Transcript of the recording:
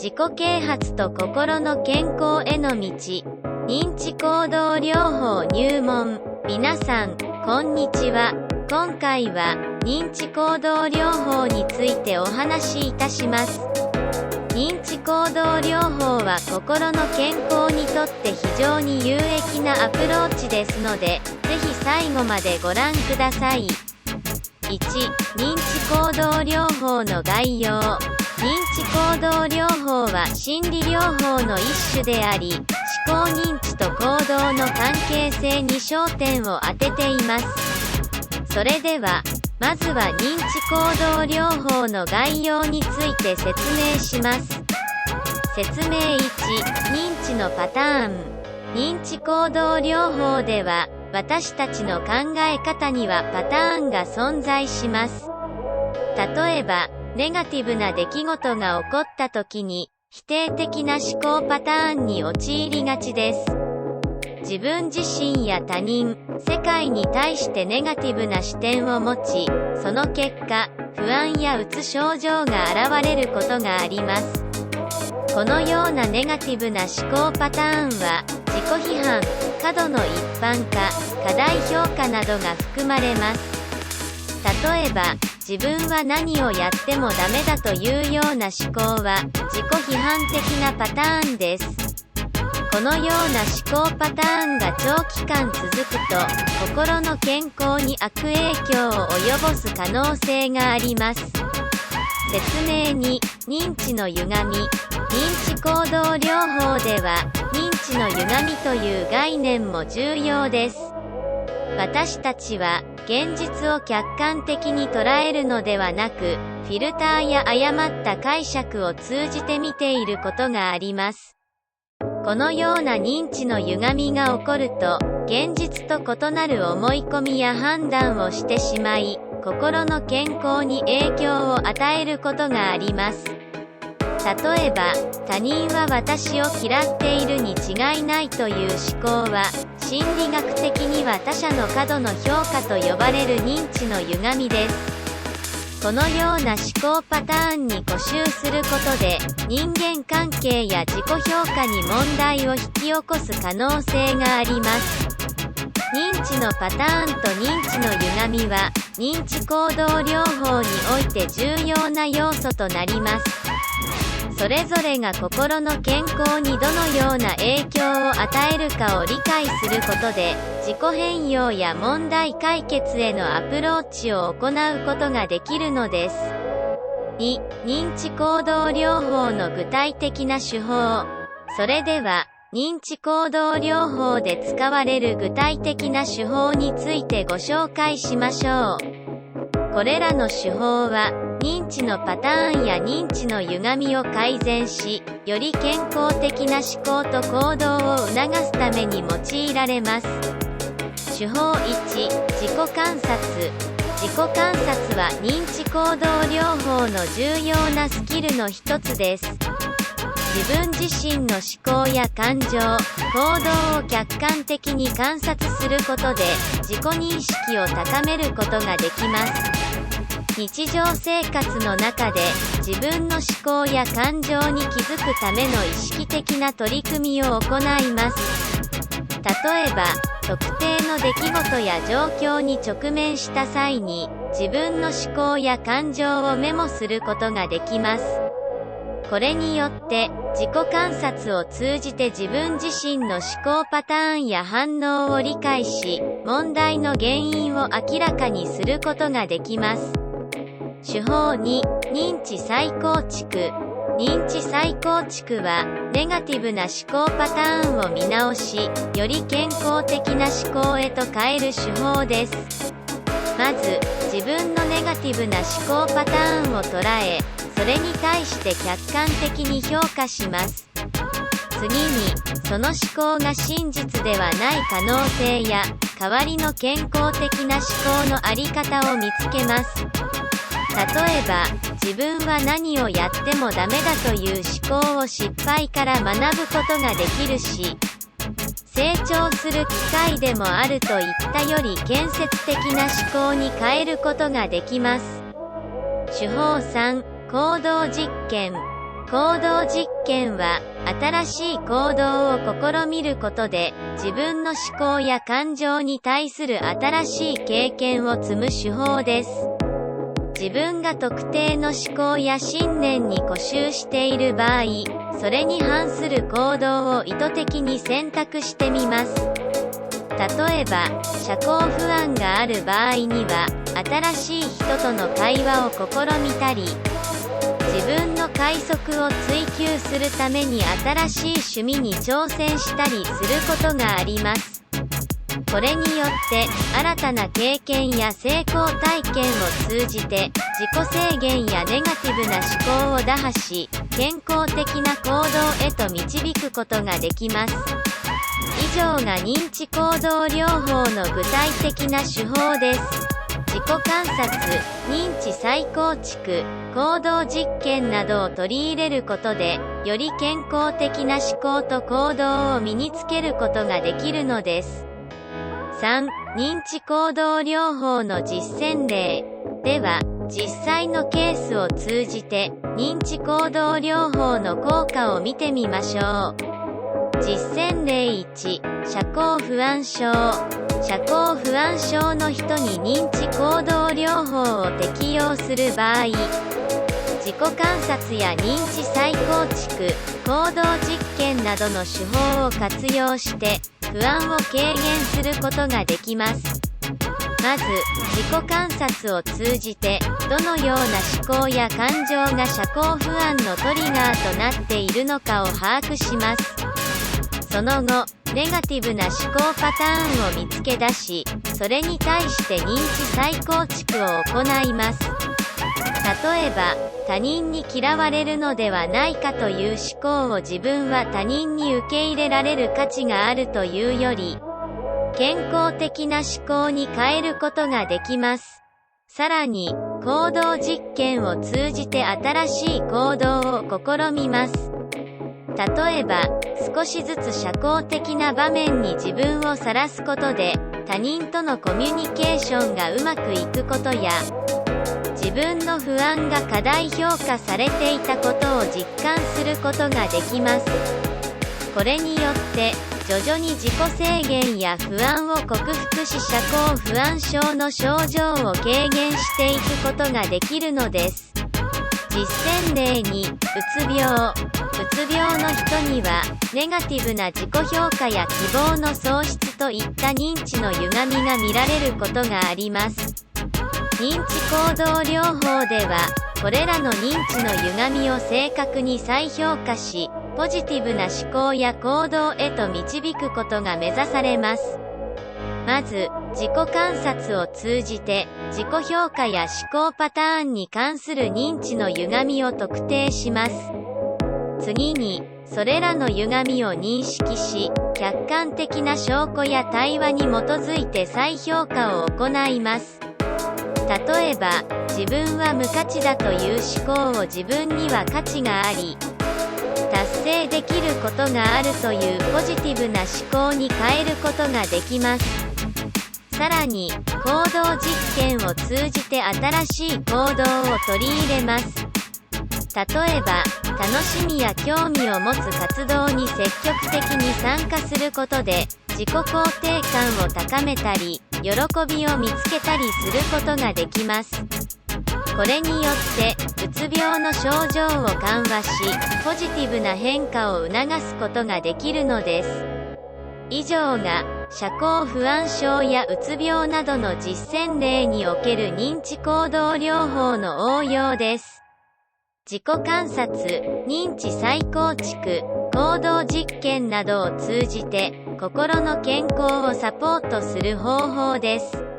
自己啓発と心の健康への道。認知行動療法入門。皆さん、こんにちは。今回は、認知行動療法についてお話しいたします。認知行動療法は心の健康にとって非常に有益なアプローチですので、ぜひ最後までご覧ください。1、認知行動療法の概要。認知行動療法は心理療法の一種であり、思考認知と行動の関係性に焦点を当てています。それでは、まずは認知行動療法の概要について説明します。説明1、認知のパターン。認知行動療法では、私たちの考え方にはパターンが存在します。例えば、ネガティブな出来事が起こった時に、否定的な思考パターンに陥りがちです。自分自身や他人、世界に対してネガティブな視点を持ち、その結果、不安やうつ症状が現れることがあります。このようなネガティブな思考パターンは、自己批判、過度の一般化、過大評価などが含まれます。例えば、自分は何をやってもダメだというような思考は、自己批判的なパターンです。このような思考パターンが長期間続くと、心の健康に悪影響を及ぼす可能性があります。説明2、認知の歪み。認知行動療法では、認知の歪みという概念も重要です。私たちは、現実を客観的に捉えるのではなく、フィルターや誤った解釈を通じて見ていることがあります。このような認知の歪みが起こると、現実と異なる思い込みや判断をしてしまい、心の健康に影響を与えることがあります。例えば、他人は私を嫌っているに違いないという思考は、心理学的には他者の過度の評価と呼ばれる認知の歪みです。このような思考パターンに固執することで、人間関係や自己評価に問題を引き起こす可能性があります。認知のパターンと認知の歪みは、認知行動療法において重要な要素となります。それぞれが心の健康にどのような影響を与えるかを理解することで、自己変容や問題解決へのアプローチを行うことができるのです。2、認知行動療法の具体的な手法。それでは、認知行動療法で使われる具体的な手法についてご紹介しましょう。これらの手法は、認知のパターンや認知の歪みを改善し、より健康的な思考と行動を促すために用いられます。手法1、自己観察。自己観察は認知行動療法の重要なスキルの一つです。自分自身の思考や感情、行動を客観的に観察することで、自己認識を高めることができます。日常生活の中で自分の思考や感情に気づくための意識的な取り組みを行います。例えば、特定の出来事や状況に直面した際に、自分の思考や感情をメモすることができます。これによって、自己観察を通じて自分自身の思考パターンや反応を理解し、問題の原因を明らかにすることができます。手法2、認知再構築。認知再構築は、ネガティブな思考パターンを見直し、より健康的な思考へと変える手法です。まず、自分のネガティブな思考パターンを捉え、それに対して客観的に評価します。次に、その思考が真実ではない可能性や、代わりの健康的な思考のあり方を見つけます。例えば、自分は何をやってもダメだという思考を失敗から学ぶことができるし、成長する機会でもあるといったより建設的な思考に変えることができます。手法3、行動実験。行動実験は、新しい行動を試みることで、自分の思考や感情に対する新しい経験を積む手法です。自分が特定の思考や信念に固執している場合、それに反する行動を意図的に選択してみます。例えば、社交不安がある場合には、新しい人との会話を試みたり、自分の快速を追求するために新しい趣味に挑戦したりすることがあります。これによって新たな経験や成功体験を通じて自己制限やネガティブな思考を打破し、健康的な行動へと導くことができます。以上が認知行動療法の具体的な手法です。自己観察、認知再構築、行動実験などを取り入れることで、より健康的な思考と行動を身につけることができるのです。3. 認知行動療法の実践例。では、実際のケースを通じて、認知行動療法の効果を見てみましょう。実践例1、社交不安症。社交不安症の人に認知行動療法を適用する場合、自己観察や認知再構築、行動実験などの手法を活用して不安を軽減することができます。まず、自己観察を通じてどのような思考や感情が社交不安のトリガーとなっているのかを把握します。その後、ネガティブな思考パターンを見つけ出し、それに対して認知再構築を行います。例えば、他人に嫌われるのではないかという思考を自分は他人に受け入れられる価値があるというより、健康的な思考に変えることができます。さらに、行動実験を通じて新しい行動を試みます。例えば、少しずつ社交的な場面に自分をさらすことで、他人とのコミュニケーションがうまくいくことや、自分の不安が過大評価されていたことを実感することができます。これによって、徐々に自己制限や不安を克服し社交不安症の症状を軽減していくことができるのです。実践例に、うつ病。うつ病の人には、ネガティブな自己評価や希望の喪失といった認知の歪みが見られることがあります。認知行動療法では、これらの認知の歪みを正確に再評価し、ポジティブな思考や行動へと導くことが目指されます。まず、自己観察を通じて、自己評価や思考パターンに関する認知の歪みを特定します。次に、それらの歪みを認識し、客観的な証拠や対話に基づいて再評価を行います。例えば、自分は無価値だという思考を自分には価値があり、達成できることがあるというポジティブな思考に変えることができます。さらに、行動実験を通じて新しい行動を取り入れます。例えば、楽しみや興味を持つ活動に積極的に参加することで、自己肯定感を高めたり、喜びを見つけたりすることができます。これによって、うつ病の症状を緩和し、ポジティブな変化を促すことができるのです。以上が、社交不安症やうつ病などの実践例における認知行動療法の応用です。自己観察、認知再構築、行動実験などを通じて、心の健康をサポートする方法です。